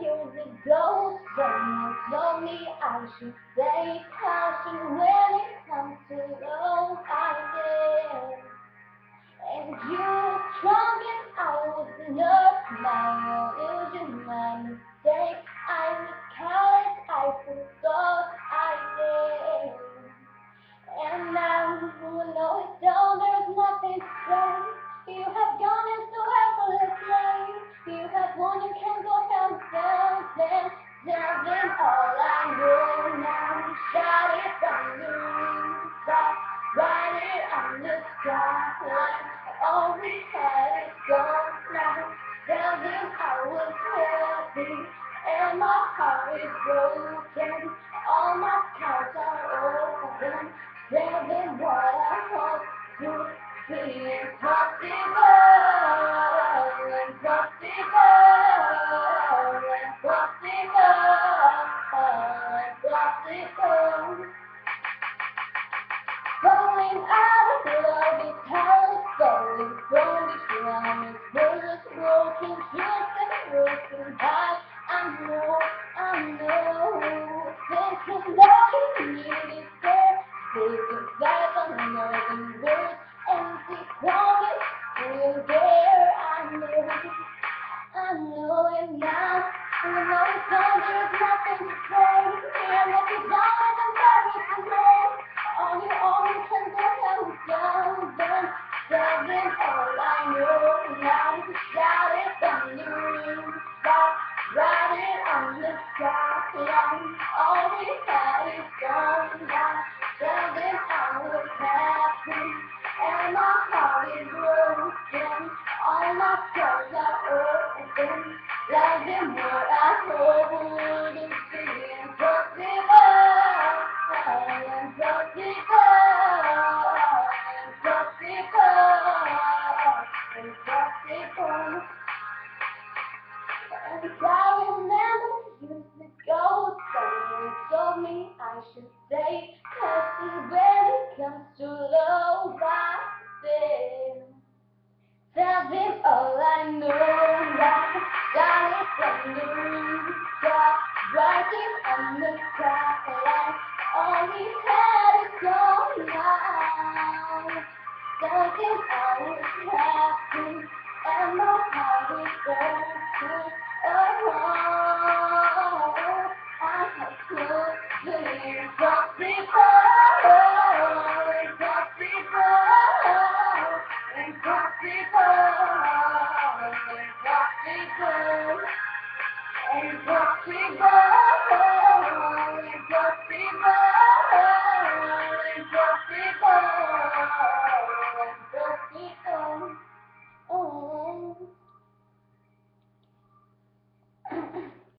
years ago, someone told me I should stay cautious when it comes to those ideas. And you were strong and I was not my illusion, my mistake. I was careless, I forgot I did. And now, no, it's all, there's nothing to say. You have gone into effortlessly. You have won, you can go hands down. Tell them all I know now. Shout it from the rooftop. Write it on the skyline. All we had is gone now. Tell them I was happy. And my heart is broken. All my cards are open. Tell them what I hope to be impossible, impossible. Falling out of love is hell, falling from the ground is worth broken, just a broken heart. I know, thinking that you need it there, taking back on another word, empty promise, still there. I know it now. I know it's all, there's nothing to say. And if you don't, then there is a man. On your own, you can go hands down. Then tell them all I know now. Shout it from the rooftop. Write it on the skyline. All we had is gone now. Tell them I was happy. And my heart is broken. All my scars are open. Love them more, I hope wouldn't be impossible. Impossible. And I remember years ago, someone told me I should stay cautious when it comes to love. I said, tell them all I know now. Got it from the rooftop, writing on the skyline. All we had is gone now. Thinking I was happy, and my heart is broken. Oh, I have put the impossible, impossible, impossible, impossible.